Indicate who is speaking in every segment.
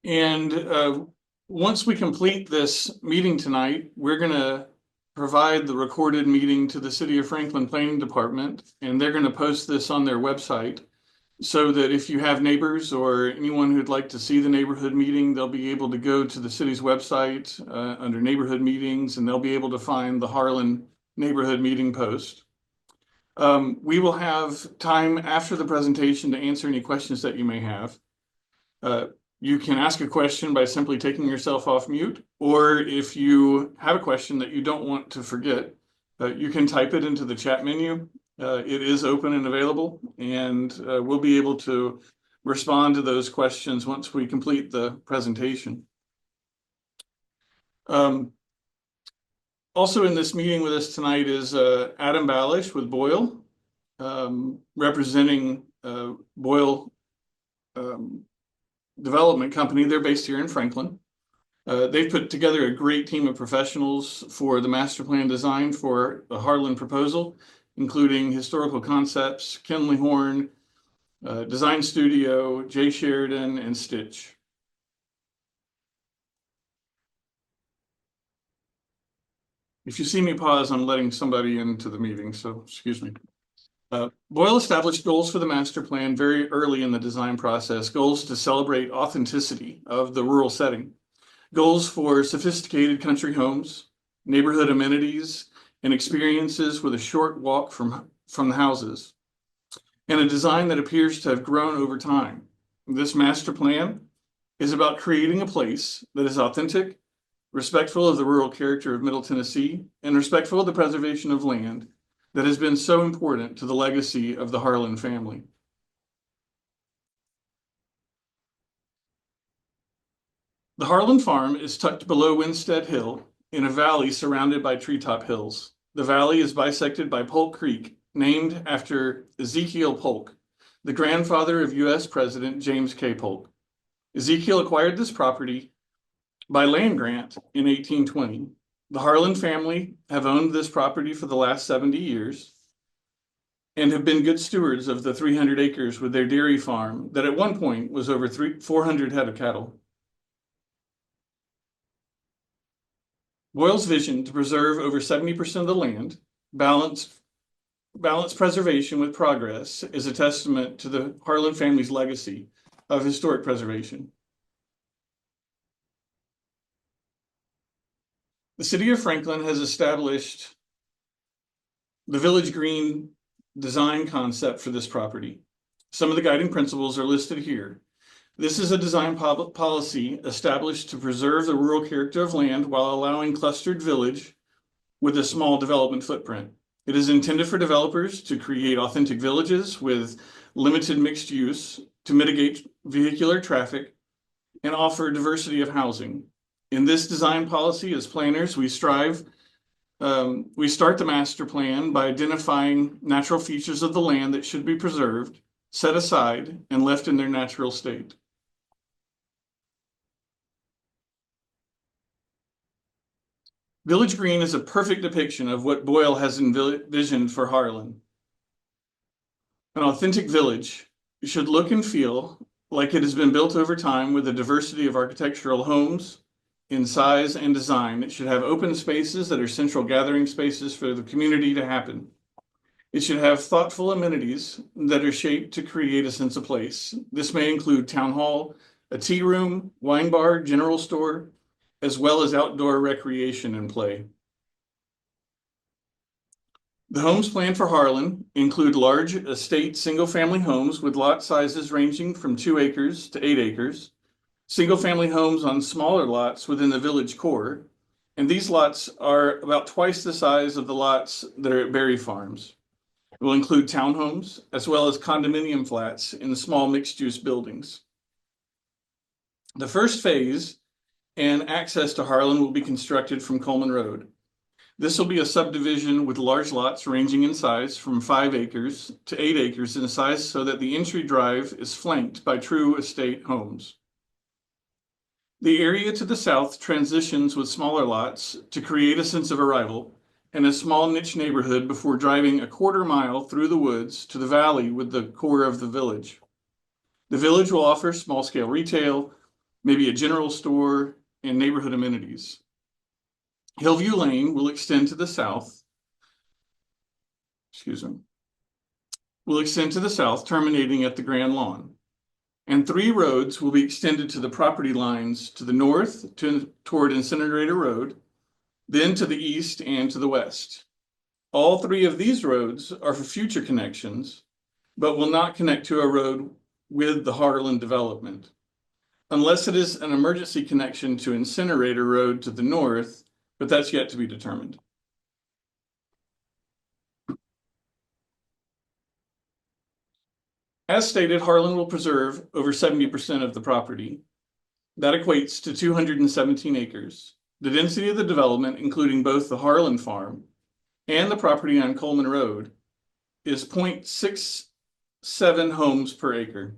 Speaker 1: And once we complete this meeting tonight, we're going to provide the recorded meeting to the City of Franklin Planning Department, and they're going to post this on their website so that if you have neighbors or anyone who'd like to see the neighborhood meeting, they'll be able to go to the city's website under neighborhood meetings, and they'll be able to find the Harlin neighborhood meeting post. We will have time after the presentation to answer any questions that you may have. You can ask a question by simply taking yourself off mute, or if you have a question that you don't want to forget, you can type it into the chat menu. It is open and available, and we'll be able to respond to those questions once we complete the presentation. Also in this meeting with us tonight is Adam Balish with Boyle, representing Boyle Development Company. They're based here in Franklin. They've put together a great team of professionals for the master plan design for the Harlin proposal, including Historical Concepts, Kinley Horn, Design Studio, Jay Sheridan, and Stitch. If you see me pause, I'm letting somebody into the meeting, so excuse me. Boyle established goals for the master plan very early in the design process, goals to celebrate authenticity of the rural setting, goals for sophisticated country homes, neighborhood amenities, and experiences with a short walk from the houses, and a design that appears to have grown over time. This master plan is about creating a place that is authentic, respectful of the rural character of Middle Tennessee, and respectful of the preservation of land that has been so important to the legacy of the Harlin family. The Harlin farm is tucked below Winstead Hill in a valley surrounded by treetop hills. The valley is bisected by Polk Creek, named after Ezekiel Polk, the grandfather of U.S. President James K. Polk. Ezekiel acquired this property by land grant in 1820. The Harlin family have owned this property for the last 70 years and have been good stewards of the 300 acres with their dairy farm that at one point was over 400 head of cattle. Boyle's vision to preserve over 70% of the land, balance preservation with progress, is a testament to the Harlin family's legacy of historic preservation. The city of Franklin has established the Village Green design concept for this property. Some of the guiding principles are listed here. This is a design policy established to preserve the rural character of land while allowing clustered village with a small development footprint. It is intended for developers to create authentic villages with limited mixed use to mitigate vehicular traffic and offer diversity of housing. In this design policy, as planners, we start the master plan by identifying natural features of the land that should be preserved, set aside, and left in their natural state. Village Green is a perfect depiction of what Boyle has envisioned for Harlin. An authentic village should look and feel like it has been built over time with a diversity of architectural homes in size and design. It should have open spaces that are central gathering spaces for the community to happen. It should have thoughtful amenities that are shaped to create a sense of place. This may include town hall, a tea room, wine bar, general store, as well as outdoor recreation and play. The homes planned for Harlin include large estate single-family homes with lot sizes ranging from 2 acres to 8 acres, single-family homes on smaller lots within the village core, and these lots are about twice the size of the lots that are at Berry Farms. It will include townhomes as well as condominium flats in small mixed-use buildings. The first phase and access to Harlin will be constructed from Coleman Road. This will be a subdivision with large lots ranging in size from 5 acres to 8 acres in size so that the entry drive is flanked by true estate homes. The area to the south transitions with smaller lots to create a sense of arrival and a small niche neighborhood before driving a quarter mile through the woods to the valley with the core of the village. The village will offer small-scale retail, maybe a general store, and neighborhood amenities. Hillview Lane will extend to the south. Excuse me. Will extend to the south, terminating at the Grand Lawn. And 3 roads will be extended to the property lines to the north toward Incinerator Road, then to the east and to the west. All 3 of these roads are for future connections, but will not connect to a road with the Harlin development, unless it is an emergency connection to Incinerator Road to the north, but that's yet to be determined. As stated, Harlin will preserve over 70% of the property. That equates to 217 acres. The density of the development, including both the Harlin farm and the property on Coleman Road, is 0.67 homes per acre.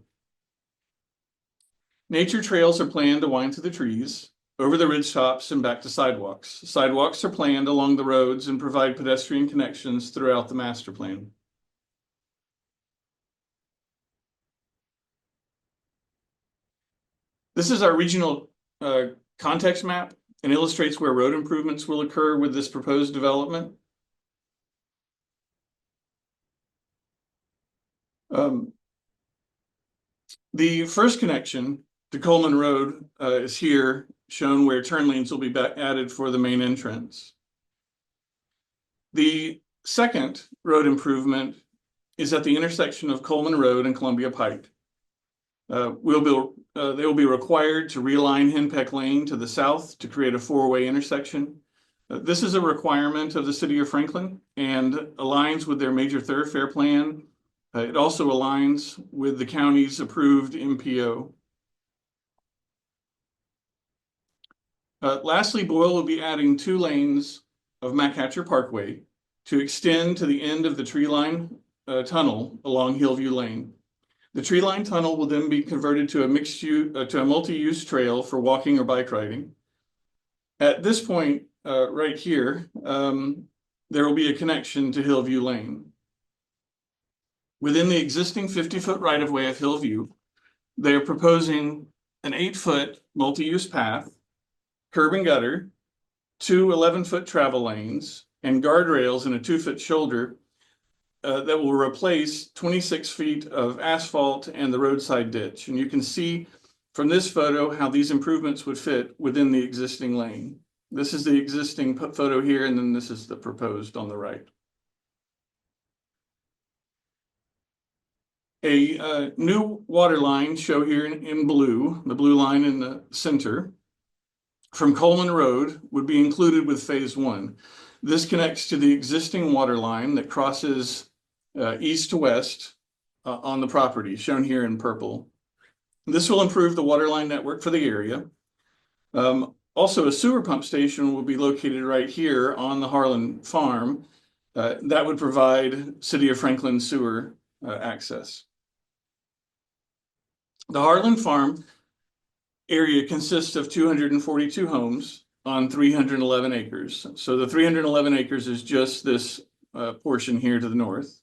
Speaker 1: Nature trails are planned to wind through the trees, over the ridgetops, and back to sidewalks. Sidewalks are planned along the roads and provide pedestrian connections throughout the master plan. This is our regional context map and illustrates where road improvements will occur with this proposed development. The first connection to Coleman Road is here, shown where turn lanes will be added for the main entrance. The second road improvement is at the intersection of Coleman Road and Columbia Pike. They will be required to realign Henpeck Lane to the south to create a 4-way intersection. This is a requirement of the city of Franklin and aligns with their major thoroughfare plan. It also aligns with the county's approved MPO. Lastly, Boyle will be adding 2 lanes of McHatcher Parkway to extend to the end of the tree line tunnel along Hillview Lane. The tree line tunnel will then be converted to a multi-use trail for walking or bike riding. At this point, right here, there will be a connection to Hillview Lane. Within the existing 50-foot right-of-way of Hillview, they are proposing an 8-foot multi-use path, curb and gutter, 2 11-foot travel lanes, and guardrails and a 2-foot shoulder that will replace 26 feet of asphalt and the roadside ditch. And you can see from this photo how these improvements would fit within the existing lane. This is the existing photo here, and then this is the proposed on the right. A new water line shown here in blue, the blue line in the center, from Coleman Road would be included with phase 1. This connects to the existing water line that crosses east to west on the property, shown here in purple. This will improve the water line network for the area. Also, a sewer pump station will be located right here on the Harlin farm. That would provide City of Franklin sewer access. The Harlin farm area consists of 242 homes on 311 acres. So the 311 acres is just this portion here to the north.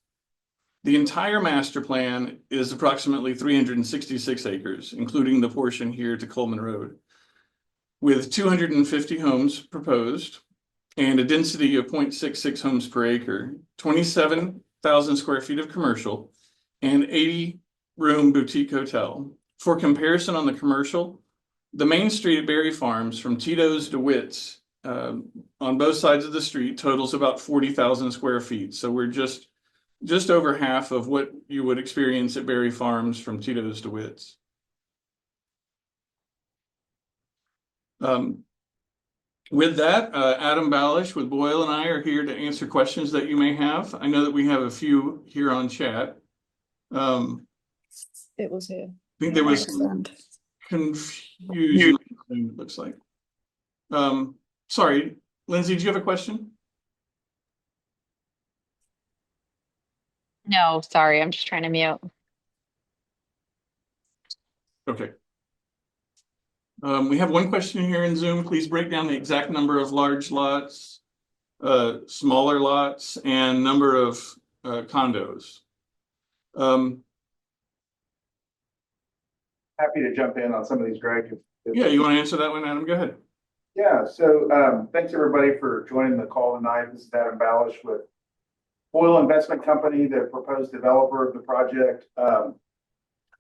Speaker 1: The entire master plan is approximately 366 acres, including the portion here to Coleman Road, with 250 homes proposed and a density of 0.66 homes per acre, 27,000 square feet of commercial, and 80-room boutique hotel. For comparison on the commercial, the main street at Berry Farms from Tito's to Witt's on both sides of the street totals about 40,000 square feet. So we're just over half of what you would experience at Berry Farms from Tito's to Witt's. With that, Adam Balish with Boyle and I are here to answer questions that you may have. I know that we have a few here on chat.
Speaker 2: It was here.
Speaker 1: I think there was some confusion, it looks like. Sorry, Lindsay, do you have a question?
Speaker 3: No, sorry, I'm just trying to mute.
Speaker 1: Okay. We have one question here in Zoom. Please break down the exact number of large lots, smaller lots, and number of condos.
Speaker 2: happy to jump in on some of these, Greg.
Speaker 1: Yeah, you want to answer that one, Adam? Go ahead.
Speaker 2: Yeah, so thanks everybody for joining the call tonight. This is Adam Ballish with Oil Investment Company, the proposed developer of the project.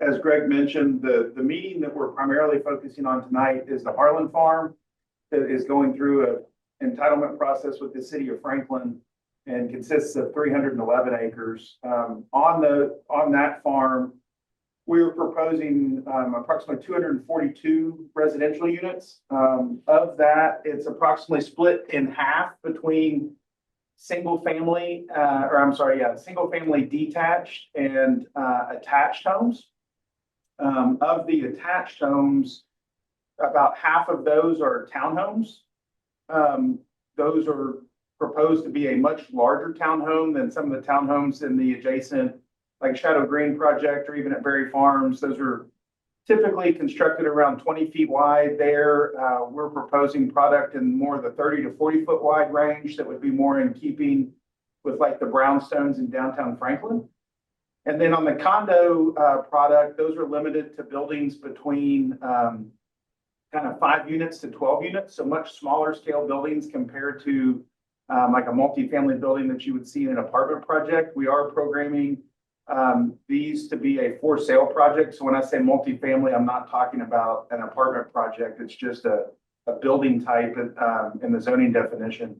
Speaker 2: As Greg mentioned, the meeting that we're primarily focusing on tonight is the Harlin Farm that is going through an entitlement process with the city of Franklin and consists of 311 acres. On that farm, we were proposing approximately 242 residential units. Of that, it's approximately split in half between single family detached and attached homes. Of the attached homes, about half of those are townhomes. Those are proposed to be a much larger townhome than some of the townhomes in the adjacent, like Shadow Green project or even at Berry Farms. Those are typically constructed around 20 feet wide there. We're proposing product in more of the 30 to 40 foot wide range that would be more in keeping with like the brownstones in downtown Franklin. And then on the condo product, those are limited to buildings between kind of 5 units to 12 units. So much smaller scale buildings compared to like a multifamily building that you would see in an apartment project. We are programming these to be a for sale project. So when I say multifamily, I'm not talking about an apartment project. It's just a building type in the zoning definition.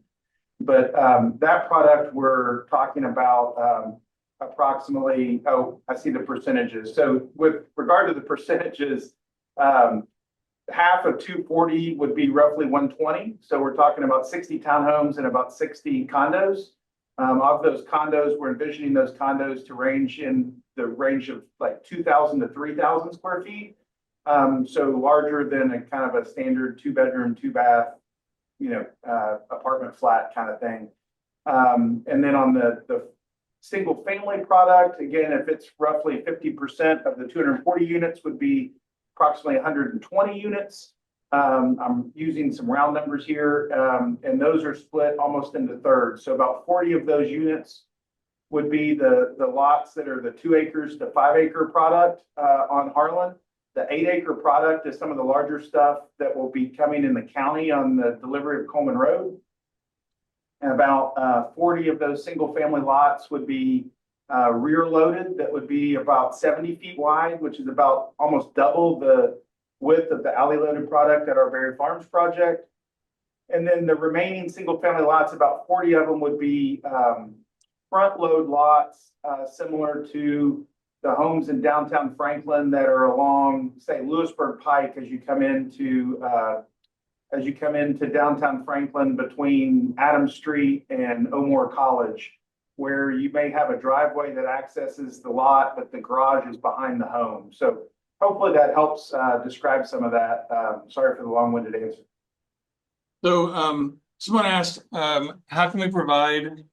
Speaker 2: But that product we're talking about approximately, I see the percentages. So with regard to the percentages, half of 240 would be roughly 120. So we're talking about 60 townhomes and about 60 condos. Of those condos, we're envisioning those condos to range in the range of like 2,000 to 3,000 square feet. So larger than a kind of a standard 2-bedroom, 2-bath, apartment flat kind of thing. And then on the single family product, again, if it's roughly 50% of the 240 units would be approximately 120 units. I'm using some round numbers here, and those are split almost into thirds. So about 40 of those units would be the lots that are the 2 acres to 5 acre product on Harlan. The 8 acre product is some of the larger stuff that will be coming in the county on the delivery of Coleman Road. And about 40 of those single family lots would be rear loaded. That would be about 70 feet wide, which is about almost double the width of the alley loaded product at our Berry Farms project. And then the remaining single family lots, about 40 of them would be front load lots, similar to the homes in downtown Franklin that are along, say, Lewisburg Pike as you come into downtown Franklin between Adams Street and O'More College, where you may have a driveway that accesses the lot, but the garage is behind the home. So hopefully that helps describe some of that. Sorry for the long-winded answer.
Speaker 1: So someone asked, how can we provide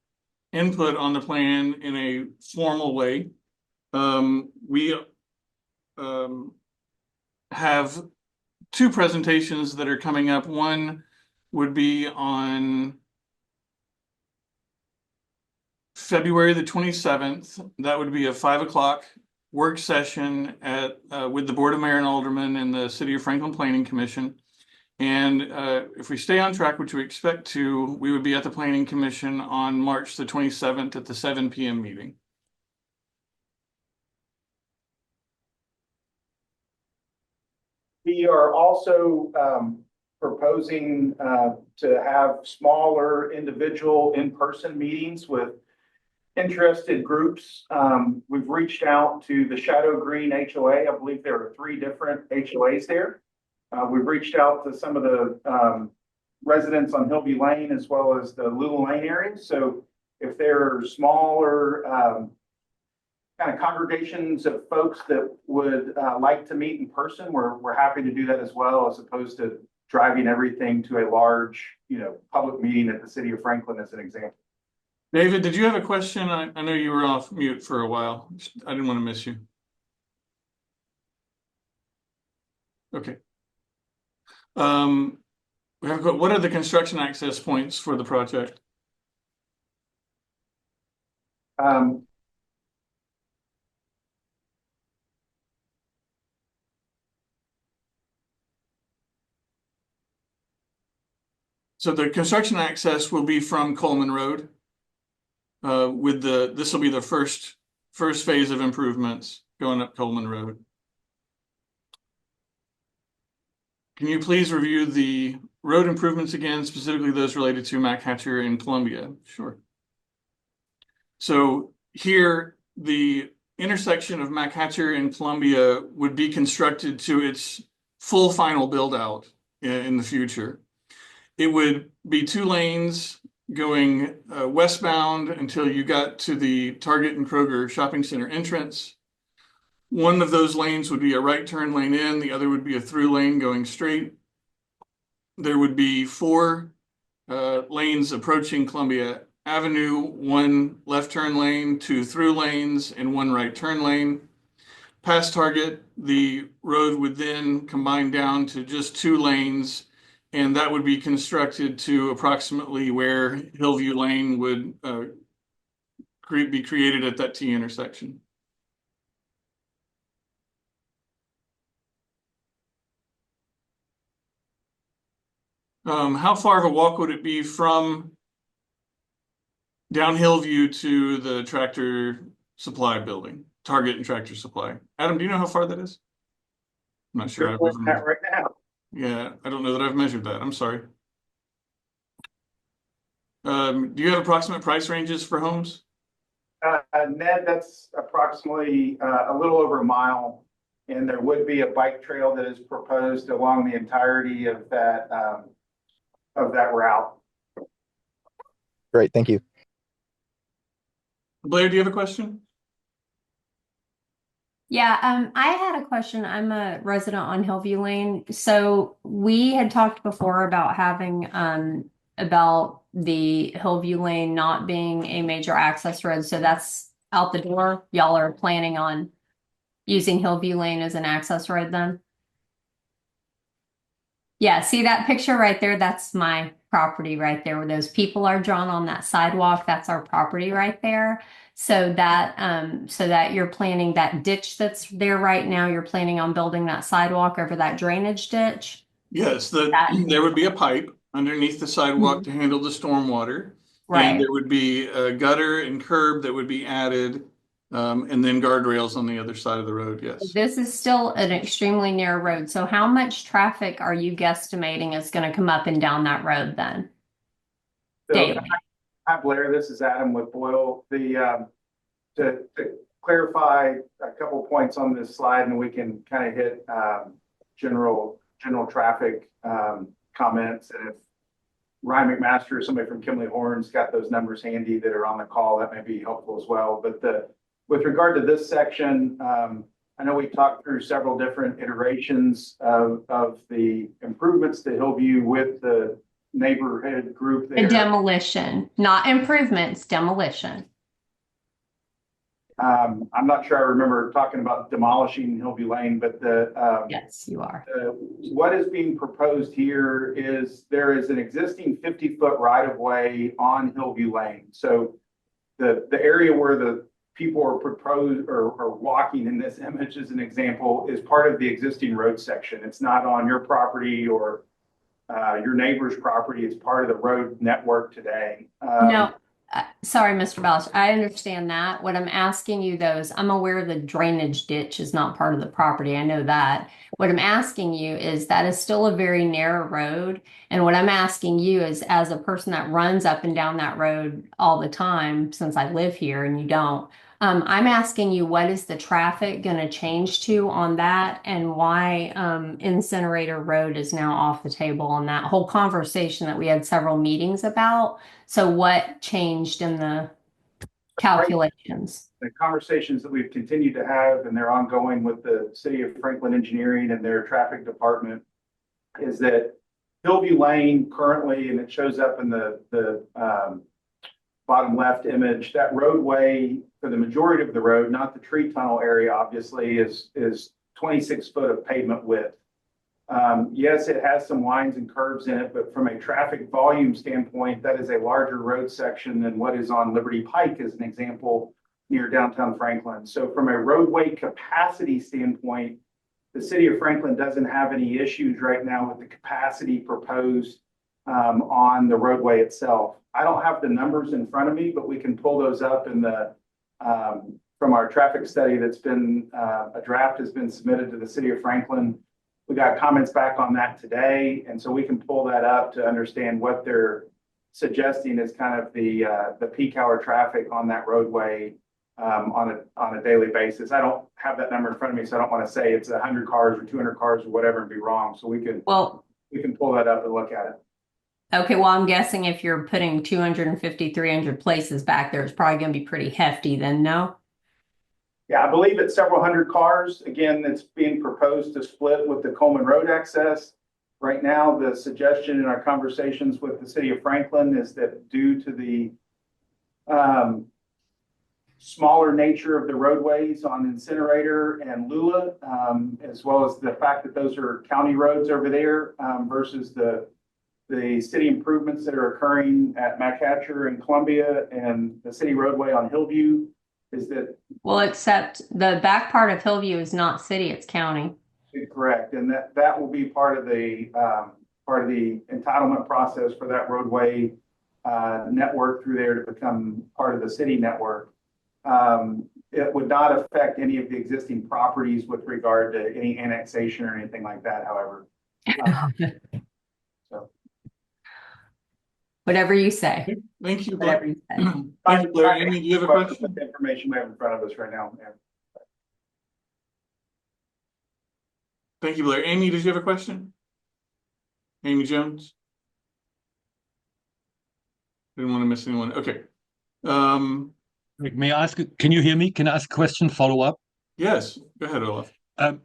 Speaker 1: input on the plan in a formal way? We have 2 presentations that are coming up. One would be on February the 27th. That would be a 5 o'clock work session with the Board of Mayor and Aldermen and the City of Franklin Planning Commission. And if we stay on track, which we expect to, we would be at the Planning Commission on March the 27th at the 7 p.m. meeting.
Speaker 2: We are also proposing to have smaller individual in-person meetings with interested groups. We've reached out to the Shadow Green HOA. I believe there are 3 different HOAs there. We've reached out to some of the residents on Hillview Lane as well as the Little Lane area. So if there are smaller kind of congregations of folks that would like to meet in person, we're happy to do that as well, as opposed to driving everything to a large, public meeting at the City of Franklin as an example.
Speaker 1: David, did you have a question? I know you were off mute for a while. I didn't want to miss you. Okay. What are the construction access points for the project? So the construction access will be from Coleman Road. This will be the first phase of improvements going up Coleman Road. Can you please review the road improvements again, specifically those related to Mac Hatcher and Columbia? Sure. So here, the intersection of Mac Hatcher and Columbia would be constructed to its full final build out in the future. It would be 2 lanes going westbound until you got to the Target and Kroger shopping center entrance. One of those lanes would be a right turn lane in, the other would be a through lane going straight. There would be 4 lanes approaching Columbia Avenue, 1 left turn lane, 2 through lanes, and 1 right turn lane. Past Target, the road would then combine down to just 2 lanes, and that would be constructed to approximately where Hillview Lane would be created at that T intersection. How far of a walk would it be from down Hillview to the Tractor Supply building, Target and Tractor Supply? Adam, do you know how far that is? I'm not sure.
Speaker 2: What's that right now?
Speaker 1: Yeah, I don't know that I've measured that. I'm sorry. Do you have approximate price ranges for homes?
Speaker 2: Ned, that's approximately a little over a mile. And there would be a bike trail that is proposed along the entirety of that route.
Speaker 4: Great, thank you.
Speaker 1: Blair, do you have a question?
Speaker 5: Yeah, I had a question. I'm a resident on Hillview Lane. So we had talked before about having about the Hillview Lane not being a major access road. So that's out the door. Y'all are planning on using Hillview Lane as an access road then? Yeah, see that picture right there? That's my property right there where those people are drawn on that sidewalk. That's our property right there. So that you're planning that ditch that's there right now, you're planning on building that sidewalk over that drainage ditch?
Speaker 1: Yes, there would be a pipe underneath the sidewalk to handle the stormwater.
Speaker 5: Right.
Speaker 1: And there would be a gutter and curb that would be added, and then guardrails on the other side of the road, yes.
Speaker 5: This is still an extremely narrow road. So how much traffic are you guesstimating is going to come up and down that road then?
Speaker 2: So, hi Blair, this is Adam with Boyle. To clarify a couple points on this slide, and we can kind of hit general traffic comments. And if Ryan McMaster or somebody from Kimley Horn's got those numbers handy that are on the call, that may be helpful as well. But with regard to this section, I know we talked through several different iterations of the improvements to Hillview with the neighborhood group there.
Speaker 5: The demolition, not improvements, demolition.
Speaker 2: I'm not sure I remember talking about demolishing Hillview Lane, but
Speaker 5: Yes, you are.
Speaker 2: what is being proposed here is there is an existing 50-foot right-of-way on Hillview Lane. So the area where the people are proposed or walking in this image as an example is part of the existing road section. It's not on your property or your neighbor's property. It's part of the road network today.
Speaker 5: No, sorry, Mr. Balch. I understand that. What I'm asking you though is I'm aware the drainage ditch is not part of the property. I know that. What I'm asking you is that is still a very narrow road. And what I'm asking you is as a person that runs up and down that road all the time, since I live here and you don't, I'm asking you, what is the traffic going to change to on that and why Incinerator Road is now off the table on that whole conversation that we had several meetings about? So what changed in the calculations?
Speaker 2: The conversations that we've continued to have, and they're ongoing with the City of Franklin Engineering and their traffic department, is that Hillview Lane currently, and it shows up in the bottom left image, that roadway for the majority of the road, not the tree tunnel area, obviously, is 26 foot of pavement width. Yes, it has some lines and curves in it, but from a traffic volume standpoint, that is a larger road section than what is on Liberty Pike, as an example, near downtown Franklin. So from a roadway capacity standpoint, the City of Franklin doesn't have any issues right now with the capacity proposed on the roadway itself. I don't have the numbers in front of me, but we can pull those up in the, from our traffic study that's been, a draft has been submitted to the city of Franklin. We got comments back on that today, and so we can pull that up to understand what they're suggesting is kind of the peak hour traffic on that roadway on a daily basis. I don't have that number in front of me, so I don't want to say it's 100 cars or 200 cars or whatever and be wrong. So we can pull that up and look at it.
Speaker 5: Okay, well, I'm guessing if you're putting 250, 300 places back there, it's probably going to be pretty hefty then, no?
Speaker 2: Yeah, I believe it's several hundred cars. Again, it's being proposed to split with the Coleman Road access. Right now, the suggestion in our conversations with the city of Franklin is that due to the smaller nature of the roadways on Incinerator and Lula, as well as the fact that those are county roads over there versus the city improvements that are occurring at McHatcher and Columbia and the city roadway on Hillview, is that.
Speaker 5: Well, except the back part of Hillview is not city, it's county.
Speaker 2: Correct, and that will be part of the entitlement process for that roadway network through there to become part of the city network. It would not affect any of the existing properties with regard to any annexation or anything like that, however. So.
Speaker 5: Whatever you say.
Speaker 1: Thank you,
Speaker 5: Whatever
Speaker 1: Blair.
Speaker 5: you say.
Speaker 1: Thank you, Blair. Amy, do you have a question?
Speaker 2: The information we have in front of us right now. Yeah.
Speaker 1: Thank you, Blair. Amy, did you have a question? Amy Jones? Didn't want to miss anyone. Okay.
Speaker 6: May I ask, can you hear me? Can I ask a question, follow up?
Speaker 1: Yes, go ahead, Olaf.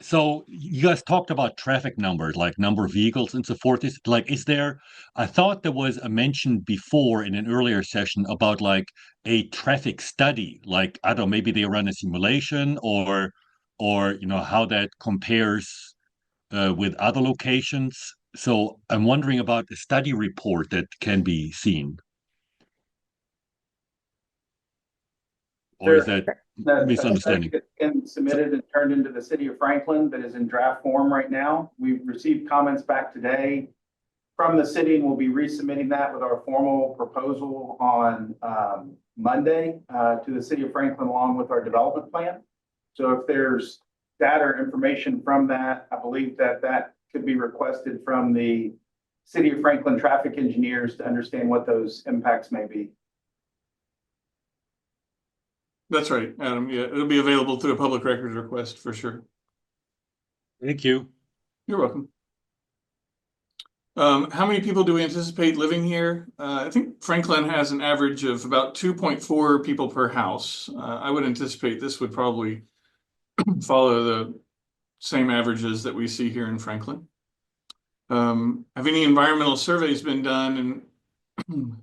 Speaker 6: So you guys talked about traffic numbers, like number of vehicles and so forth. Is there, I thought there was a mention before in an earlier session about like a traffic study, like, I don't know, maybe they run a simulation or, how that compares with other locations. So I'm wondering about a study report that can be seen. Or is that misunderstanding?
Speaker 2: It's been submitted and turned into the city of Franklin that is in draft form right now. We've received comments back today from the city, and we'll be resubmitting that with our formal proposal on Monday to the city of Franklin along with our development plan. So if there's data or information from that, I believe that could be requested from the city of Franklin traffic engineers to understand what those impacts may be.
Speaker 1: That's right, Adam. Yeah, it'll be available through a public records request for sure.
Speaker 6: Thank you.
Speaker 1: You're welcome. How many people do we anticipate living here? I think Franklin has an average of about 2.4 people per house. I would anticipate this would probably follow the same averages that we see here in Franklin. Have any environmental surveys been done and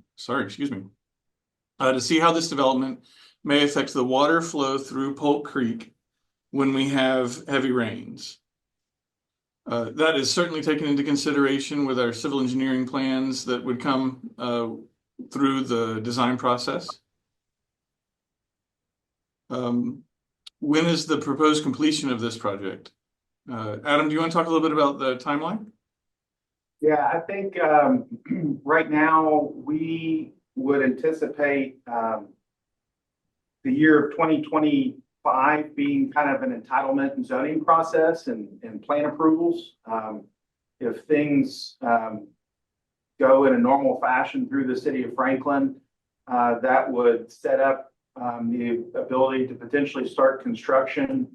Speaker 1: to see how this development may affect the water flow through Polk Creek when we have heavy rains? That is certainly taken into consideration with our civil engineering plans that would come through the design process. When is the proposed completion of this project? Adam, do you want to talk a little bit about the timeline?
Speaker 2: Yeah, I think right now we would anticipate the year of 2025 being kind of an entitlement and zoning process and plan approvals. If things go in a normal fashion through the city of Franklin, that would set up the ability to potentially start construction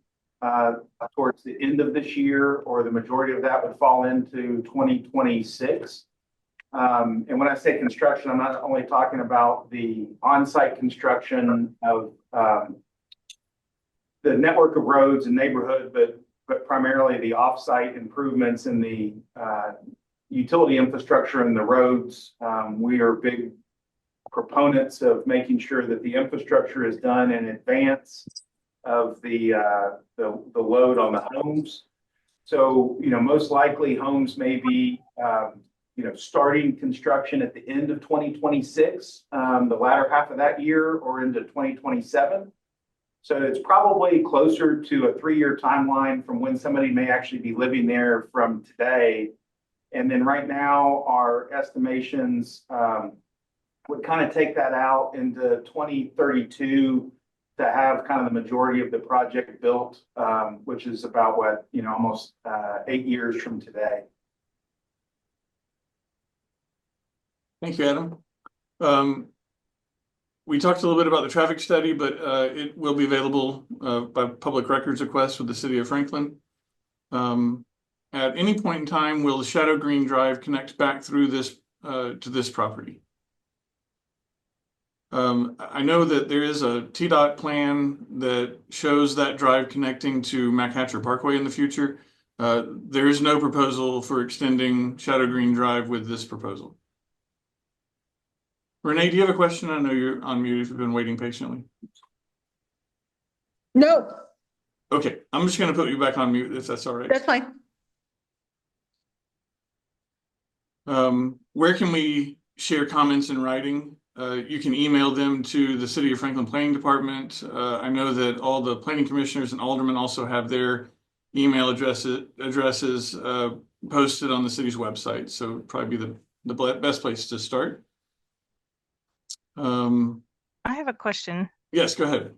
Speaker 2: towards the end of this year, or the majority of that would fall into 2026. And when I say construction, I'm not only talking about the on-site construction of the network of roads and neighborhood, but primarily the off-site improvements in the utility infrastructure and the roads. We are big proponents of making sure that the infrastructure is done in advance of the load on the homes. So, most likely homes may be starting construction at the end of 2026, the latter half of that year, or into 2027. So it's probably closer to a 3-year timeline from when somebody may actually be living there from today. And then right now, our estimations would kind of take that out into 2032 to have kind of the majority of the project built, which is about what, almost 8 years from today.
Speaker 1: Thank you, Adam. We talked a little bit about the traffic study, but it will be available by public records request with the city of Franklin. At any point in time, will the Shadow Green Drive connect back through this to this property? I know that there is a TDOT plan that shows that drive connecting to MacHatcher Parkway in the future. There is no proposal for extending Shadow Green Drive with this proposal. Renee, do you have a question? I know you're on mute if you've been waiting patiently.
Speaker 7: No,
Speaker 1: Okay, I'm just going to put you back on mute if that's all right.
Speaker 7: that's fine.
Speaker 1: Where can we share comments in writing? You can email them to the City of Franklin Planning Department. I know that all the planning commissioners and aldermen also have their email addresses posted on the city's website. So probably be the best place to start.
Speaker 8: I have a question.
Speaker 1: Yes, go ahead.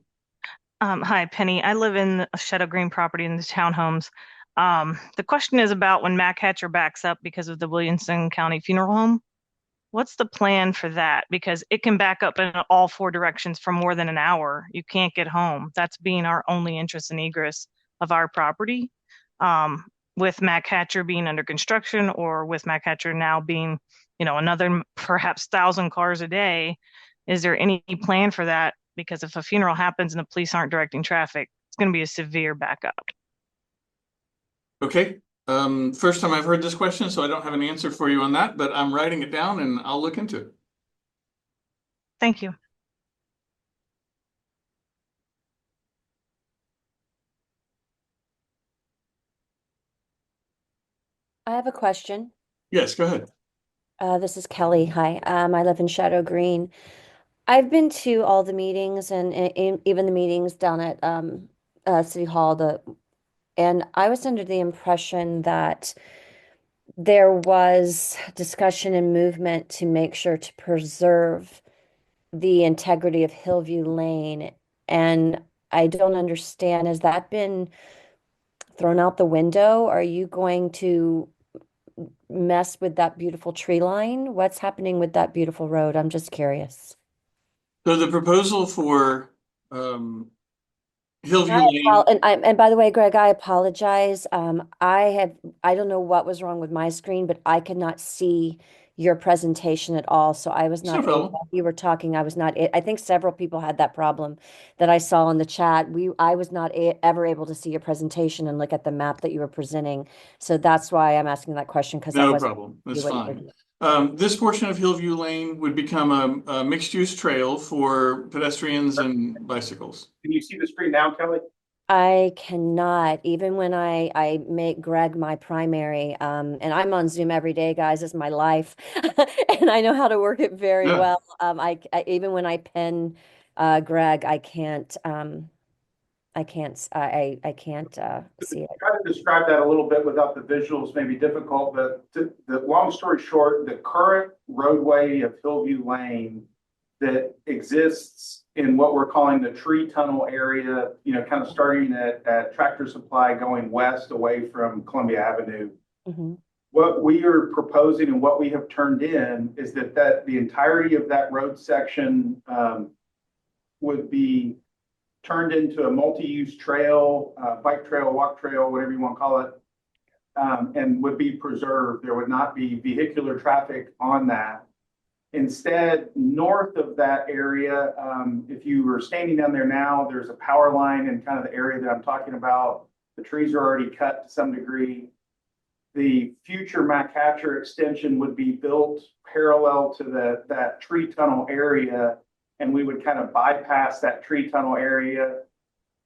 Speaker 8: Hi, Penny. I live in a Shadow Green property in the townhomes. The question is about when MacHatcher backs up because of the Williamson County Funeral Home. What's the plan for that? Because it can back up in all 4 directions for more than an hour. You can't get home. That's being our only entrance and egress of our property. With MacHatcher being under construction, or with MacHatcher now being, another perhaps 1,000 cars a day, is there any plan for that? Because if a funeral happens and the police aren't directing traffic, it's going to be a severe backup.
Speaker 1: Okay. First time I've heard this question, so I don't have an answer for you on that, but I'm writing it down and I'll look into it.
Speaker 8: Thank you.
Speaker 9: I have a question.
Speaker 1: Yes, go ahead.
Speaker 9: This is Kelly. Hi. I live in Shadow Green. I've been to all the meetings and even the meetings down at City Hall. And I was under the impression that there was discussion and movement to make sure to preserve the integrity of Hillview Lane. And I don't understand, has that been thrown out the window? Are you going to mess with that beautiful tree line? What's happening with that beautiful road? I'm just curious.
Speaker 1: So the proposal for Hillview Lane.
Speaker 9: And by the way, Greg, I apologize. I don't know what was wrong with my screen, but I could not see your presentation at all. So I was
Speaker 1: No
Speaker 9: not
Speaker 1: problem.
Speaker 9: able, you were talking, I was not, I think several people had that problem that I saw in the chat. I was not ever able to see your presentation and look at the map that you were presenting. So that's why I'm asking that question, because
Speaker 1: No problem. That's fine. This portion of Hillview Lane would become a mixed-use trail for pedestrians and bicycles.
Speaker 2: Can you see the screen now, Kelly?
Speaker 9: I cannot, even when I make Greg my primary, and I'm on Zoom every day, guys, it's my life, and I know how to work it very
Speaker 1: Yeah.
Speaker 9: well. I even when I pin Greg, I can't see it.
Speaker 2: Try to describe that a little bit without the visuals, may be difficult, but the long story short, the current roadway of Hillview Lane that exists in what we're calling the tree tunnel area, kind of starting at Tractor Supply going west away from Columbia Avenue.
Speaker 9: Mm-hmm.
Speaker 2: What we are proposing and what we have turned in is that the entirety of that road section would be turned into a multi-use trail, bike trail, walk trail, whatever you want to call it, and would be preserved. There would not be vehicular traffic on that. Instead, north of that area, if you were standing down there now, there's a power line in kind of the area that I'm talking about. The trees are already cut to some degree. The future MacHatcher extension would be built parallel to that tree tunnel area, and we would kind of bypass that tree tunnel area.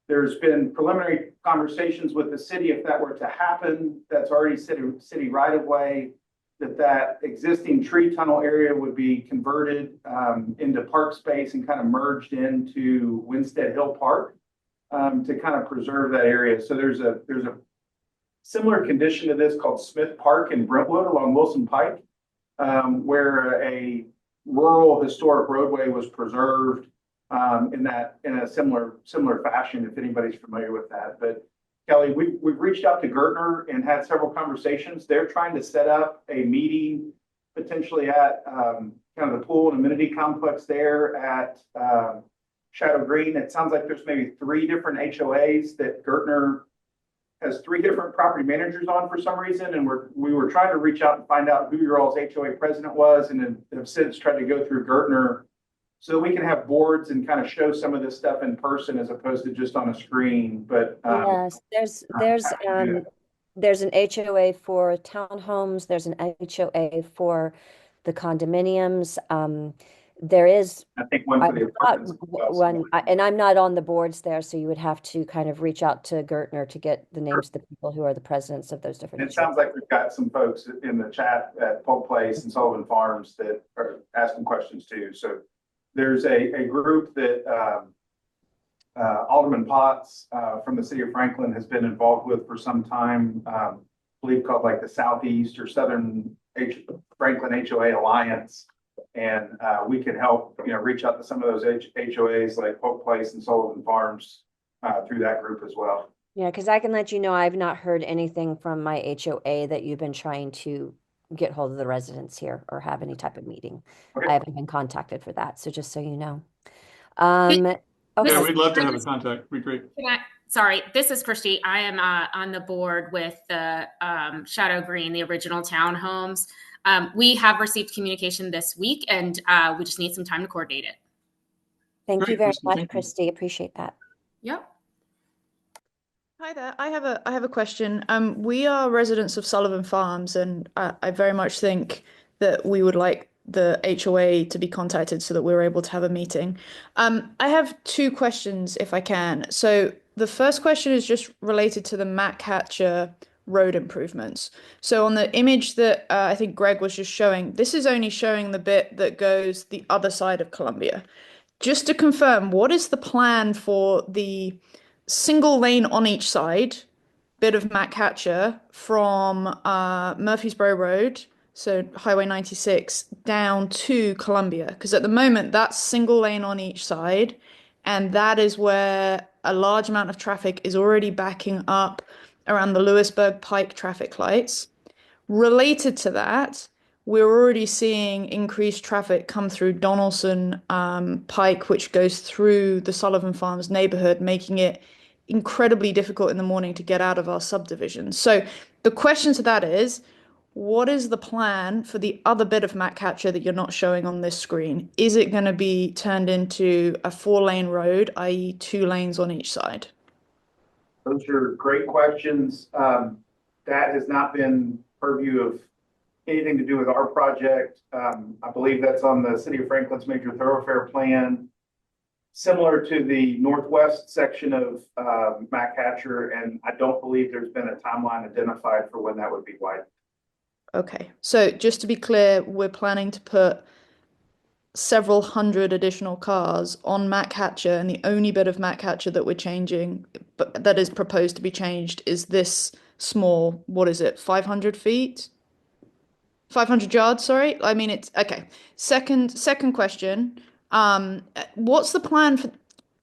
Speaker 2: There's been preliminary conversations with the city. If that were to happen, that's already city right of way, that existing tree tunnel area would be converted into park space and kind of merged into Winstead Hill Park to kind of preserve that area. So there's a similar condition to this called Smith Park in Brentwood along Wilson Pike, where a rural historic roadway was preserved in a similar fashion, if anybody's familiar with that. But Kelly, we've reached out to Gertner and had several conversations. They're trying to set up a meeting potentially at kind of the pool and amenity complex there at Shadow Green. It sounds like there's maybe 3 different HOAs that Gertner has 3 different property managers on for some reason. And we were trying to reach out and find out who your all's HOA president was, and then have since tried to go through Gertner so we can have boards and kind of show some of this stuff in person as opposed to just on a screen. But
Speaker 9: Yes, there's an HOA for townhomes, there's an HOA for the condominiums. There is
Speaker 2: I think one for the apartments as well.
Speaker 9: one, and I'm not on the boards there, so you would have to kind of reach out to Gertner to get the names of the people who are the presidents of those different.
Speaker 2: And it sounds like we've got some folks in the chat at Polk Place and Sullivan Farms that are asking questions too. So there's a group that Alderman Potts from the city of Franklin has been involved with for some time, I believe called like the Southeast or Southern Franklin HOA Alliance. And we can help, reach out to some of those HOAs like Polk Place and Sullivan Farms through that group as well.
Speaker 9: Yeah, because I can let you know, I've not heard anything from my HOA that you've been trying to get hold of the residents here or have any type of meeting.
Speaker 2: Okay.
Speaker 9: I haven't been contacted for that, so just so you know.
Speaker 1: Yeah,
Speaker 9: Okay.
Speaker 1: we'd love to have a contact. It'd be great.
Speaker 7: Sorry, this is Christy. I am on the board with the Shadow Green, the original townhomes. We have received communication this week, and we just need some time to coordinate it.
Speaker 9: Thank you
Speaker 1: Great,
Speaker 9: very
Speaker 1: Christy,
Speaker 9: much,
Speaker 1: thank you.
Speaker 9: Christy. Appreciate that.
Speaker 7: Yep.
Speaker 10: Hi there. I have a question. We are residents of Sullivan Farms, and I very much think that we would like the HOA to be contacted so that we're able to have a meeting. I have 2 questions, if I can. So the first question is just related to the Matt Hatcher road improvements. So on the image that I think Greg was just showing, this is only showing the bit that goes the other side of Columbia. Just to confirm, what is the plan for the single lane on each side bit of Matt Hatcher from Murfreesboro Road, so Highway 96, down to Columbia? Because at the moment, that's single lane on each side, and that is where a large amount of traffic is already backing up around the Lewisburg Pike traffic lights. Related to that, we're already seeing increased traffic come through Donaldson Pike, which goes through the Sullivan Farms neighborhood, making it incredibly difficult in the morning to get out of our subdivision. So the question to that is, what is the plan for the other bit of Matt Hatcher that you're not showing on this screen? Is it going to be turned into a 4-lane road, i.e. 2 lanes on each side?
Speaker 2: Those are great questions. That has not been purview of anything to do with our project. I believe that's on the City of Franklin's major thoroughfare plan, similar to the northwest section of Matt Hatcher, and I don't believe there's been a timeline identified for when that would be widened.
Speaker 10: Okay, so just to be clear, we're planning to put several hundred additional cars on Matt Hatcher, and the only bit of Matt Hatcher that we're changing, but that is proposed to be changed, is this small, what is it, 500 feet? 500 yards, sorry. I mean, it's okay. Second question. What's the plan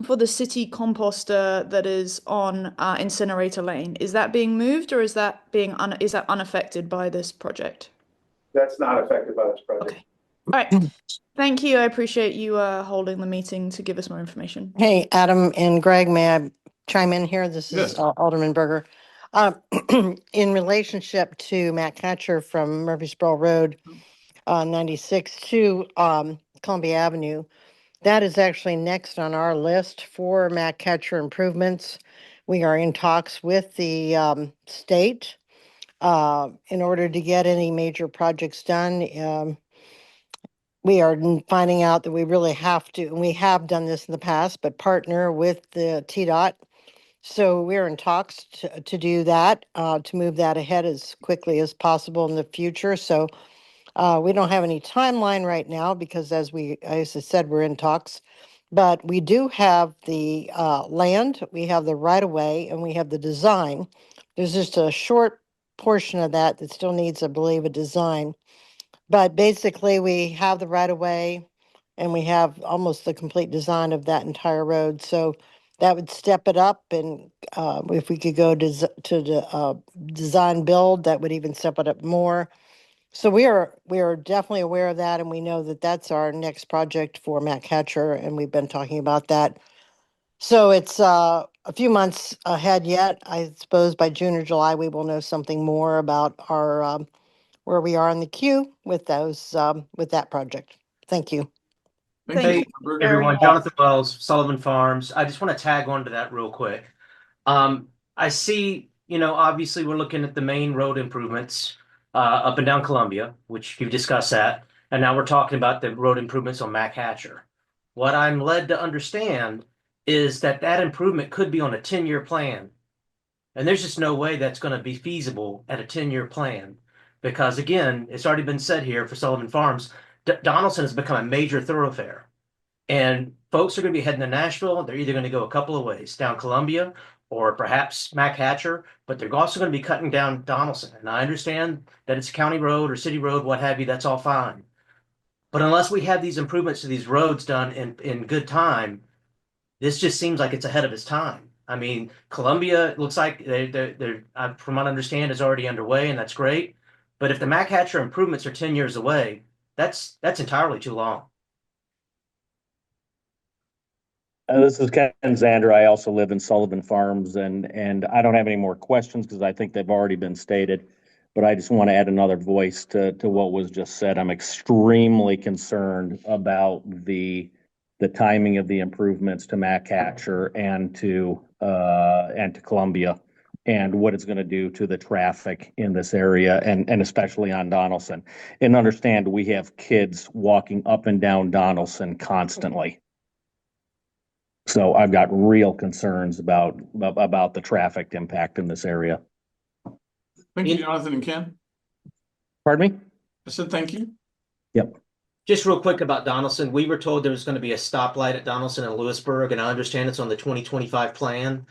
Speaker 10: for the city composter that is on Incinerator Lane? Is that being moved, or is that is that unaffected by this project?
Speaker 2: That's not affected by this project.
Speaker 10: Okay. All right. Thank you. I appreciate you holding the meeting to give us more information.
Speaker 11: Hey, Adam and Greg, may I chime in here? This is
Speaker 1: Yes.
Speaker 11: Alderman Berger. In relationship to Matt Hatcher from Murfreesboro Road, 96 to Columbia Avenue, that is actually next on our list for Matt Hatcher improvements. We are in talks with the state in order to get any major projects done. We are finding out that we really have to, and we have done this in the past, but partner with the TDOT. So we're in talks to do that, to move that ahead as quickly as possible in the future. So we don't have any timeline right now because as I said, we're in talks, but we do have the land, we have the right of way, and we have the design There's just a short portion of that that still needs, I believe, a design. But basically, we have the right of way and we have almost the complete design of that entire road. So that would step it up. And if we could go to the design build, that would even step it up more. So we are definitely aware of that, and we know that that's our next project for Matt Catcher, and we've been talking about that. So it's a few months ahead yet. I suppose by June or July we will know something more about our where we are in the queue with those with that project. Thank you.
Speaker 1: Thank
Speaker 10: Thank
Speaker 1: you,
Speaker 10: you,
Speaker 1: Mr. Berger.
Speaker 10: Gary.
Speaker 12: Jonathan Wells, Sullivan Farms. I just want to tag on to that real quick. I see, obviously we're looking at the main road improvements up and down Columbia, which you discussed that. And now we're talking about the road improvements on Mac Hatcher. What I'm led to understand is that that improvement could be on a 10-year plan. And there's just no way that's going to be feasible at a 10-year plan. Because again, it's already been said here for Sullivan Farms, Donaldson has become a major thoroughfare. And folks are going to be heading to Nashville. They're either going to go a couple of ways, down Columbia or perhaps Mac Hatcher, but they're also going to be cutting down Donaldson. And I understand that it's a county road or city road, what have you, that's all fine. But unless we have these improvements to these roads done in good time, this just seems like it's ahead of its time. I mean, Columbia looks like from what I understand, is already underway, and that's great. But if the Mac Hatcher improvements are 10 years away, that's entirely too long.
Speaker 13: This is Ken Zander. I also live in Sullivan Farms, and I don't have any more questions because I think they've already been stated. But I just want to add another voice to what was just said. I'm extremely concerned about the timing of the improvements to Mac Hatcher and to Columbia, and what it's going to do to the traffic in this area, and especially on Donaldson. And understand, we have kids walking up and down Donaldson constantly. So I've got real concerns about the traffic impact in this area.
Speaker 1: Thank you, Jonathan and Ken.
Speaker 13: Pardon me?
Speaker 1: I said thank you.
Speaker 13: Yep.
Speaker 12: Just real quick about Donaldson, we were told there was going to be a stoplight at Donaldson and Lewisburg, and I understand it's on the 2025 plan.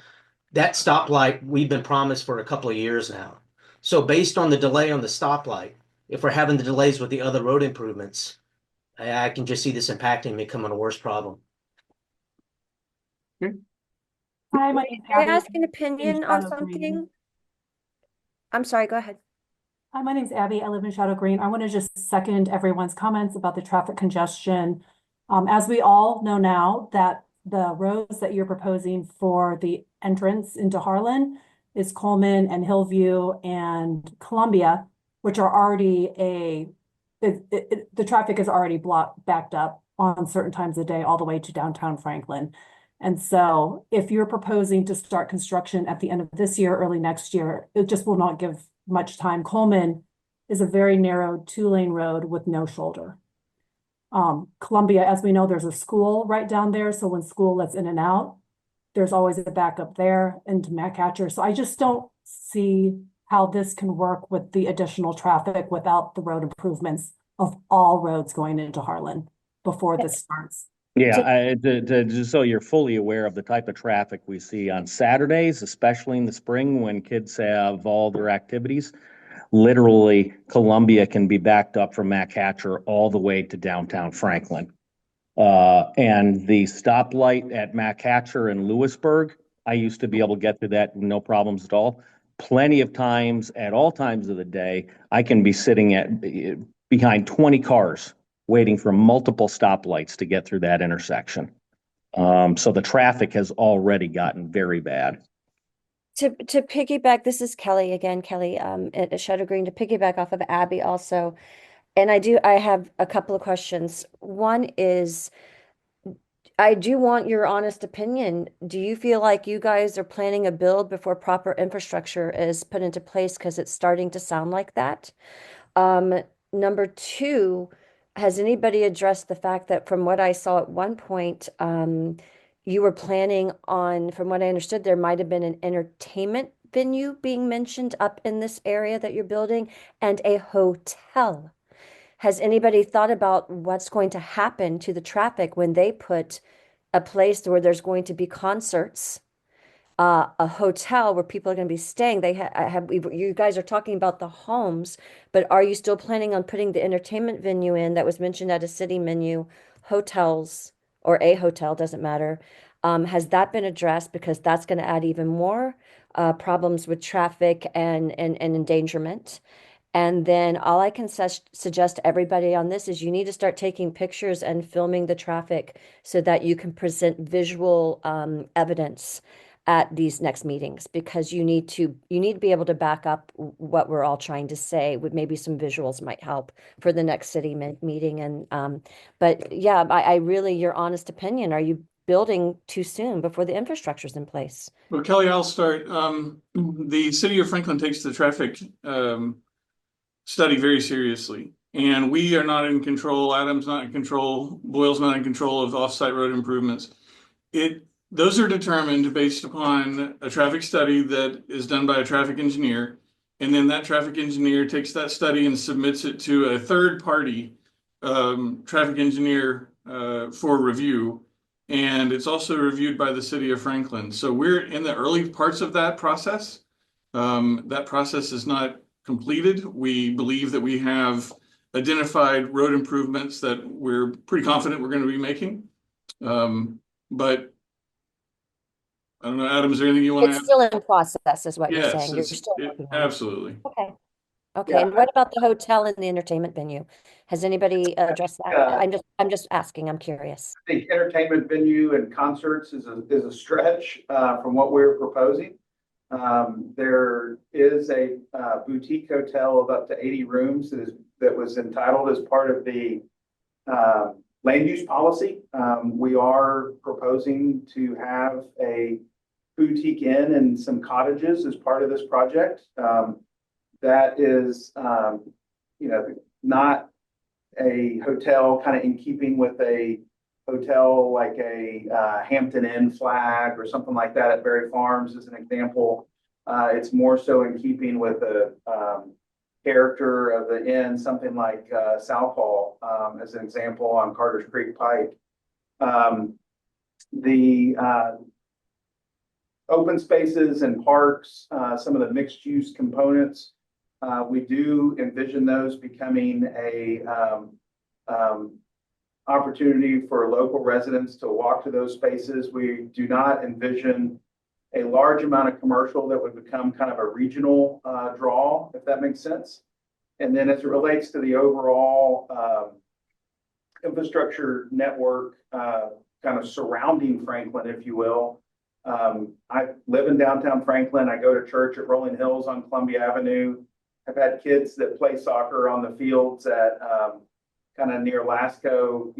Speaker 12: That stoplight we've been promised for a couple of years now. So based on the delay on the stoplight, if we're having the delays with the other road improvements, I can just see this impacting and becoming a worse problem.
Speaker 14: Hi, my name's
Speaker 9: Can I
Speaker 14: Abby.
Speaker 9: ask an opinion on something? I'm sorry, go ahead.
Speaker 14: Hi, my name's Abby. I live in Shadow Green. I want to just second everyone's comments about the traffic congestion. As we all know now, that the roads that you're proposing for the entrance into Harlan is Coleman and Hillview and Columbia, which are already the traffic is already backed up on certain times of day all the way to downtown Franklin. And so if you're proposing to start construction at the end of this year, early next year, it just will not give much time. Coleman is a very narrow 2-lane road with no shoulder. Columbia, as we know, there's a school right down there. So when school lets in and out, there's always a backup there into Mac Hatcher. So I just don't see how this can work with the additional traffic without the road improvements of all roads going into Harlan before this starts.
Speaker 13: Yeah, just so you're fully aware of the type of traffic we see on Saturdays, especially in the spring when kids have all their activities. Literally, Columbia can be backed up from Mac Hatcher all the way to downtown Franklin. And the stoplight at Mac Hatcher in Lewisburg, I used to be able to get through that no problems at all. Plenty of times, at all times of the day, I can be sitting behind 20 cars waiting for multiple stoplights to get through that intersection. So the traffic has already gotten very bad.
Speaker 9: To piggyback, this is Kelly again, Kelly, at Shadow Green, to piggyback off of Abby also. And I have a couple of questions. One is, I do want your honest opinion. Do you feel like you guys are planning a build before proper infrastructure is put into place? Because it's starting to sound like that. Number two, has anybody addressed the fact that from what I saw at one point, you were planning on, from what I understood, there might have been an entertainment venue being mentioned up in this area that you're building and a hotel. Has anybody thought about what's going to happen to the traffic when they put a place where there's going to be concerts a hotel where people are going to be staying. You guys are talking about the homes, but are you still planning on putting the entertainment venue in that was mentioned at a city menu, hotels or a hotel, doesn't matter. Has that been addressed? Because that's going to add even more problems with traffic and endangerment. And then all I can suggest to everybody on this is you need to start taking pictures and filming the traffic so that you can present visual evidence at these next meetings, because you need to be able to back up what we're all trying to say. With maybe some visuals might help for the next city meeting. And but yeah, I really, your honest opinion, are you building too soon before the infrastructure's in place?
Speaker 1: Well, Kelly, I'll start. The city of Franklin takes the traffic study very seriously. And we are not in control. Adam's not in control. Boyle's not in control of off-site road improvements. Those are determined based upon a traffic study that is done by a traffic engineer. And then that traffic engineer takes that study and submits it to a third party traffic engineer for review. And it's also reviewed by the city of Franklin. So we're in the early parts of that process. That process is not completed. We believe that we have identified road improvements that we're pretty confident we're going to be making. But I don't know, Adam, is there anything you want to
Speaker 9: It's
Speaker 1: add?
Speaker 9: still in process, is what you're
Speaker 1: Yes,
Speaker 9: saying. You're still working on it.
Speaker 1: absolutely.
Speaker 9: Okay. Okay.
Speaker 2: Yeah.
Speaker 9: And what about the hotel and the entertainment venue? Has anybody addressed that? I'm just asking. I'm curious.
Speaker 2: I think entertainment venue and concerts is a stretch from what we're proposing. There is a boutique hotel of up to 80 rooms that was entitled as part of the land use policy. We are proposing to have a boutique inn and some cottages as part of this project. That is, not a hotel kind of in keeping with a hotel like a Hampton Inn flag or something like that at Berry Farms as an example. It's more so in keeping with the character of the inn, something like Southall as an example on Carter's Creek Pike. The open spaces and parks, some of the mixed use components, we do envision those becoming a opportunity for local residents to walk to those spaces. We do not envision a large amount of commercial that would become kind of a regional draw, if that makes sense. And then as it relates to the overall infrastructure network kind of surrounding Franklin, if you will, I live in downtown Franklin. I go to church at Rolling Hills on Columbia Avenue. I've had kids that play soccer on the fields at kind of near Lasco,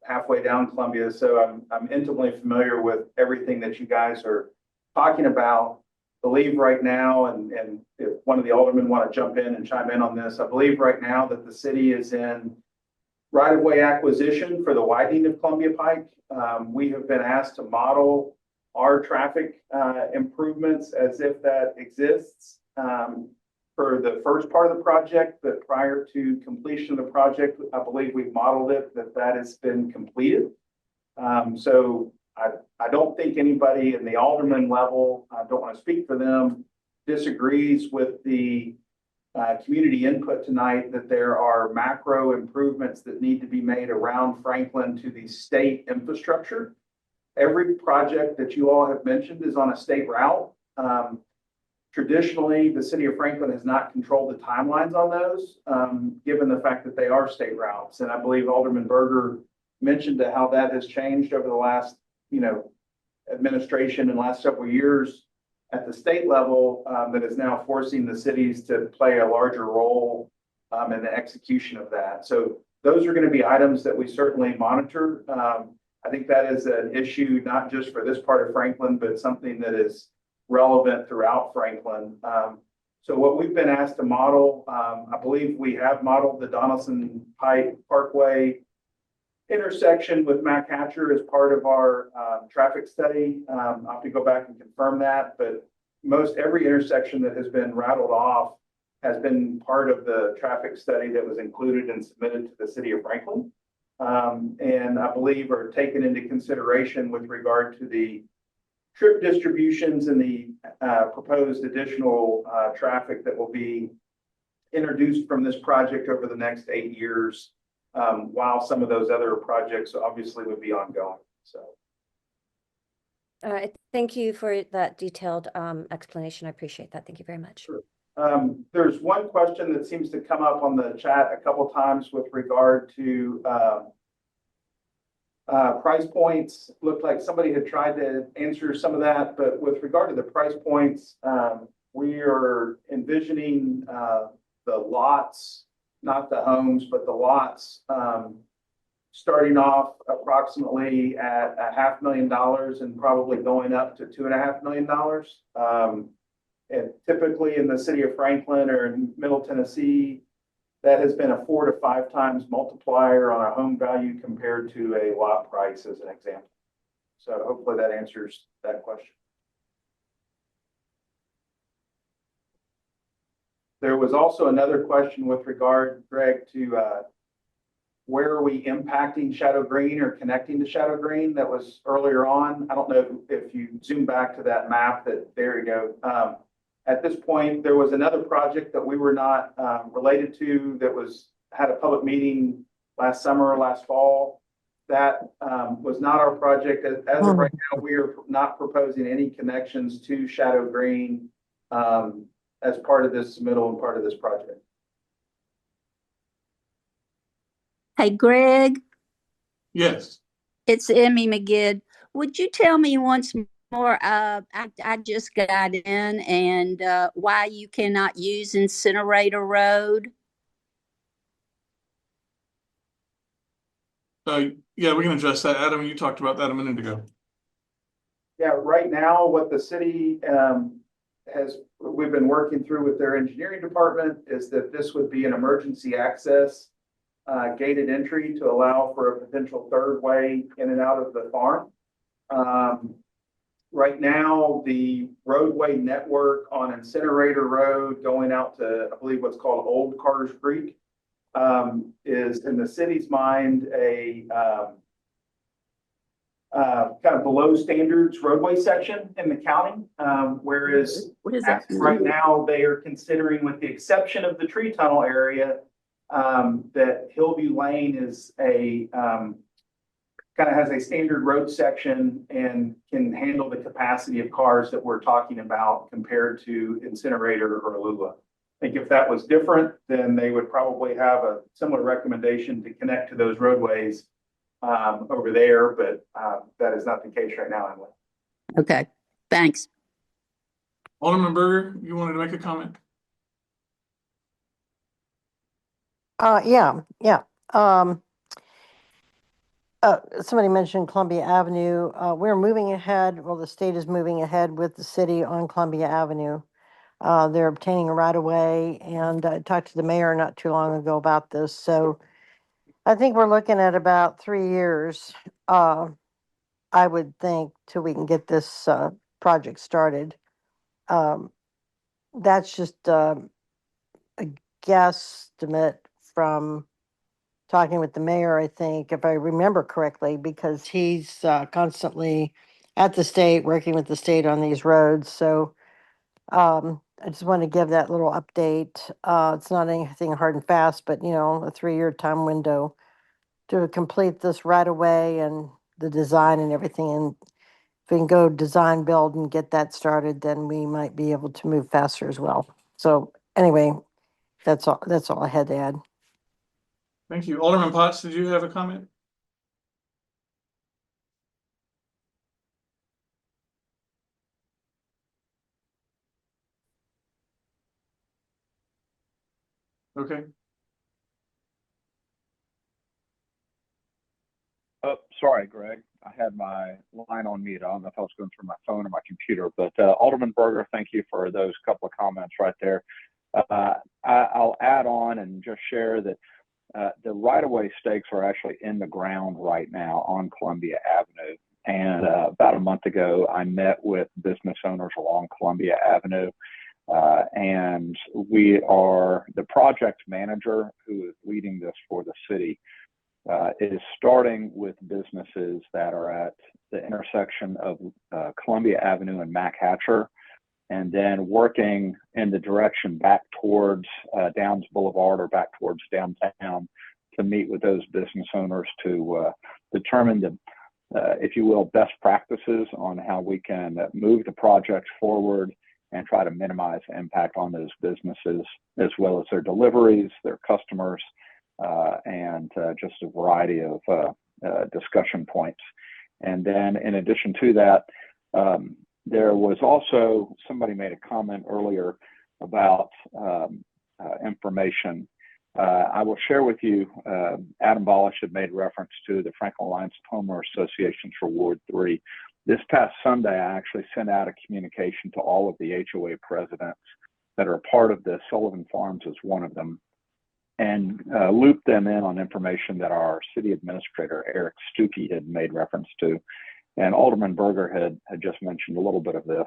Speaker 2: halfway down Columbia. So I'm intimately familiar with everything that you guys are talking about. Believe right now, and if one of the aldermen want to jump in and chime in on this, I believe right now that the city is in right-of-way acquisition for the widening of Columbia Pike. We have been asked to model our traffic improvements as if that exists for the first part of the project, but prior to completion of the project, I believe we've modeled it that has been completed. So I don't think anybody in the alderman level, I don't want to speak for them, disagrees with the community input tonight that there are macro improvements that need to be made around Franklin to the state infrastructure. Every project that you all have mentioned is on a state route. Traditionally, the city of Franklin has not controlled the timelines on those, given the fact that they are state routes. And I believe Alderman Berger mentioned how that has changed over the last, administration in the last several years at the state level, that is now forcing the cities to play a larger role in the execution of that. So those are going to be items that we certainly monitor. I think that is an issue, not just for this part of Franklin, but something that is relevant throughout Franklin. So what we've been asked to model, I believe we have modeled the Donaldson Pike Parkway intersection with Mac Hatcher as part of our traffic study. I'll have to go back and confirm that, but most every intersection that has been rattled off has been part of the traffic study that was included and submitted to the city of Franklin. And I believe are taken into consideration with regard to the trip distributions and the proposed additional traffic that will be introduced from this project over the next 8 years, while some of those other projects obviously would be ongoing. So.
Speaker 9: Thank you for that detailed explanation. I appreciate that. Thank you very much.
Speaker 2: Sure. There's one question that seems to come up on the chat a couple times with regard to price points. Looked like somebody had tried to answer some of that, but with regard to the price points, we are envisioning the lots, not the homes, but the lots, starting off approximately at $500,000 and probably going up to $2.5 million. And typically in the city of Franklin or in Middle Tennessee, that has been a 4 to 5 times multiplier on a home value compared to a lot price, as an example. So hopefully that answers that question. There was also another question with regard, Greg, to where are we impacting Shadow Green or connecting to Shadow Green? That was earlier on. I don't know if you zoom back to that map. There you go. At this point, there was another project that we were not related to that had a public meeting last summer or last fall. That was not our project. As of right now, we are not proposing any connections to Shadow Green as part of this submittal and part of this project.
Speaker 15: Hey, Greg,
Speaker 1: Yes.
Speaker 15: it's Emmy McGid. Would you tell me once more, I just got in, and why you cannot use Incinerator Road?
Speaker 1: Yeah, we can address that. Adam, you talked about that a minute ago.
Speaker 2: Yeah, right now, what the city we've been working through with their engineering department is that this would be an emergency access gated entry to allow for a potential third way in and out of the farm. Right now, the roadway network on Incinerator Road going out to, I believe, what's called Old Carter's Creek, is in the city's mind a kind of below standards roadway section in the county, whereas right now they are considering, with the exception of the tree tunnel area, that Hillview Lane is a kind of has a standard road section and can handle the capacity of cars that we're talking about compared to Incinerator or Lula. I think if that was different, then they would probably have a similar recommendation to connect to those roadways over there, but that is not the case right now, Emily.
Speaker 15: Okay, thanks.
Speaker 1: Alderman Berger, you wanted to make a comment?
Speaker 11: Yeah. Somebody mentioned Columbia Avenue. We're moving ahead. Well, the state is moving ahead with the city on Columbia Avenue. They're obtaining a right of way, and I talked to the mayor not too long ago about this. So I think we're looking at about 3 years, I would think, till we can get this project started. That's just a guesstimate from talking with the mayor, I think, if I remember correctly, because he's constantly at the state, working with the state on these roads. So I just want to give that little update. It's not anything hard and fast, but, a 3-year time window to complete this right away and the design and everything. And if we can go design, build, and get that started, then we might be able to move faster as well. So anyway, that's all I had to add.
Speaker 1: Thank you. Alderman Potts, did you have a comment? Okay.
Speaker 16: Oh, sorry, Greg. I had my line on mute. I don't know if I was going through my phone or my computer, but Alderman Berger, thank you for those couple of comments right there. I'll add on and just share that the right-of-way stakes are actually in the ground right now on Columbia Avenue. And about a month ago, I met with business owners along Columbia Avenue. And we are the project manager who is leading this for the city. is starting with businesses that are at the intersection of Columbia Avenue and Mac Hatcher, and then working in the direction back towards Downs Boulevard or back towards downtown to meet with those business owners to determine the, if you will, best practices on how we can move the project forward and try to minimize the impact on those businesses, as well as their deliveries, their customers, and just a variety of discussion points. And then in addition to that, there was also, somebody made a comment earlier about information. I will share with you, Adam Bolish had made reference to the Franklin Alliance of Homeowners Associations for Ward 3. This past Sunday, I actually sent out a communication to all of the HOA presidents that are a part of this. Sullivan Farms is one of them, and looped them in on information that our city administrator, Eric Stuckey, had made reference to. And Alderman Berger had just mentioned a little bit of this.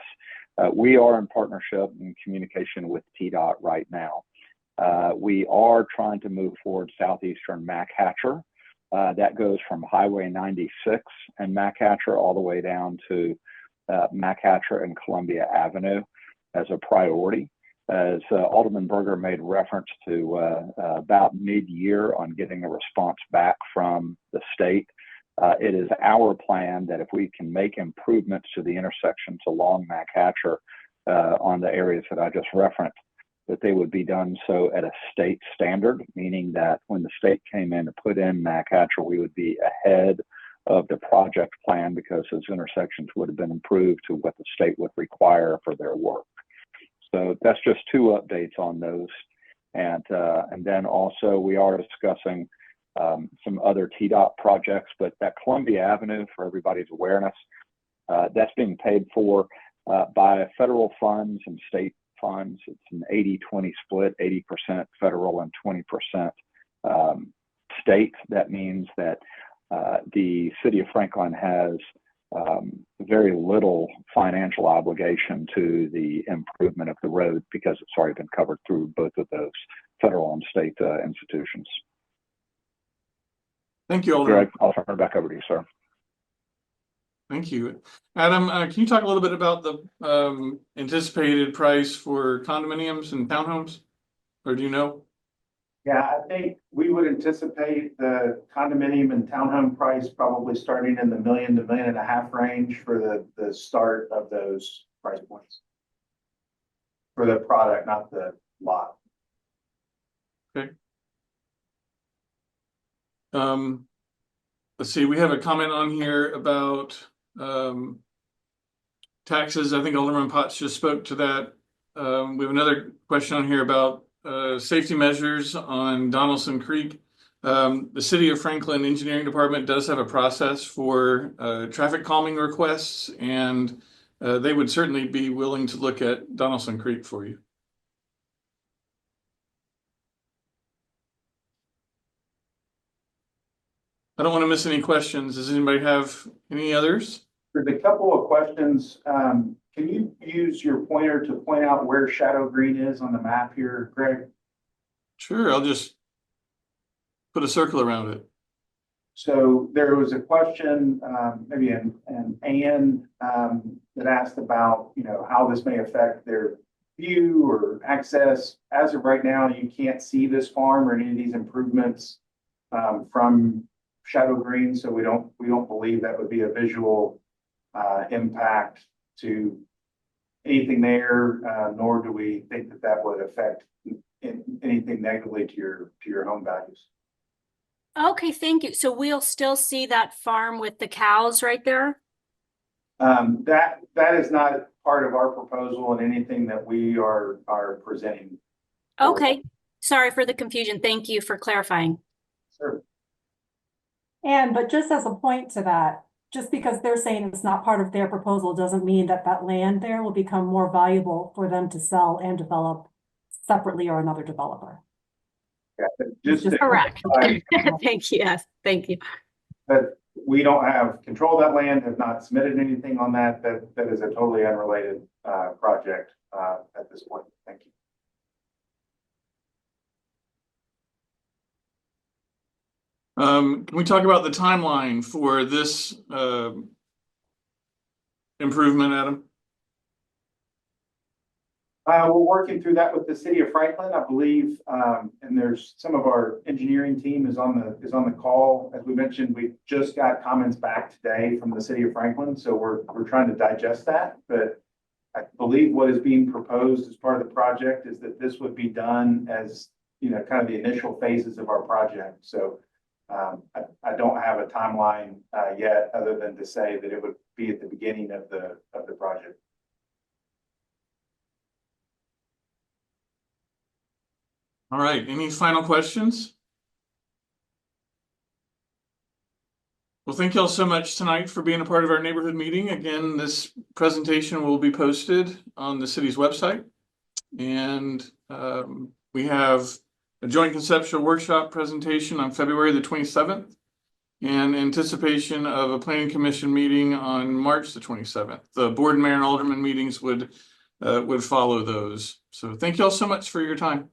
Speaker 16: We are in partnership and communication with TDOT right now. We are trying to move forward southeastern Mac Hatcher. That goes from Highway 96 and Mac Hatcher all the way down to Mac Hatcher and Columbia Avenue as a priority. As Alderman Berger made reference to about mid-year on getting a response back from the state, it is our plan that if we can make improvements to the intersections along Mac Hatcher on the areas that I just referenced, that they would be done so at a state standard, meaning that when the state came in to put in Mac Hatcher, we would be ahead of the project plan because those intersections would have been improved to what the state would require for their work. So that's just two updates on those. And then also we are discussing some other TDOT projects, but that Columbia Avenue, for everybody's awareness, that's being paid for by federal funds and state funds. It's an 80-20 split, 80% federal and 20% state. That means that the city of Franklin has very little financial obligation to the improvement of the road because it's already been covered through both of those federal and state institutions.
Speaker 1: Thank you, Alderman.
Speaker 16: Greg, I'll turn it back over to you, sir.
Speaker 1: Thank you. Adam, can you talk a little bit about the anticipated price for condominiums and townhomes? Or do you know?
Speaker 2: Yeah, I think we would anticipate the condominium and townhome price probably starting in the $1 million to $1.5 million range for the start of those price points. For the product, not the lot.
Speaker 1: Okay. Let's see, we have a comment on here about taxes. I think Alderman Potts just spoke to that. We have another question on here about safety measures on Donaldson Creek. The City of Franklin Engineering Department does have a process for traffic calming requests, and they would certainly be willing to look at Donaldson Creek for you. I don't want to miss any questions. Does anybody have any others?
Speaker 2: There's a couple of questions. Can you use your pointer to point out where Shadow Green is on the map here, Greg?
Speaker 1: Sure, I'll just put a circle around it.
Speaker 2: So there was a question, maybe an Ann, that asked about, how this may affect their view or access. As of right now, you can't see this farm or any of these improvements from Shadow Green, so we don't believe that would be a visual impact to anything there, nor do we think that would affect anything negatively to your home values.
Speaker 17: Okay, thank you. So we'll still see that farm with the cows right there?
Speaker 2: That is not part of our proposal and anything that we are presenting.
Speaker 17: Okay, sorry for the confusion. Thank you for clarifying.
Speaker 2: Sure.
Speaker 14: But just as a point to that, just because they're saying it's not part of their proposal doesn't mean that that land there will become more valuable for them to sell and develop separately or another developer.
Speaker 2: Yeah,
Speaker 14: just
Speaker 17: correct. Thank you. Yes, thank you.
Speaker 2: But we don't have control of that land, have not submitted anything on that. That is a totally unrelated project at this point. Thank you.
Speaker 1: Can we talk about the timeline for this improvement, Adam?
Speaker 2: We're working through that with the city of Franklin, I believe, and there's some of our engineering team is on the call. As we mentioned, we just got comments back today from the city of Franklin, so we're trying to digest that. But I believe what is being proposed as part of the project is that this would be done as, you know, kind of the initial phases of our project. So I don't have a timeline yet, other than to say that it would be at the beginning of the project.
Speaker 1: All right, any final questions? Well, thank you all so much tonight for being a part of our neighborhood meeting. Again, this presentation will be posted on the city's website. And we have a joint conceptual workshop presentation on February the 27th and anticipation of a planning commission meeting on March the 27th. The board, mayor, and alderman meetings would follow those. So thank you all so much for your time.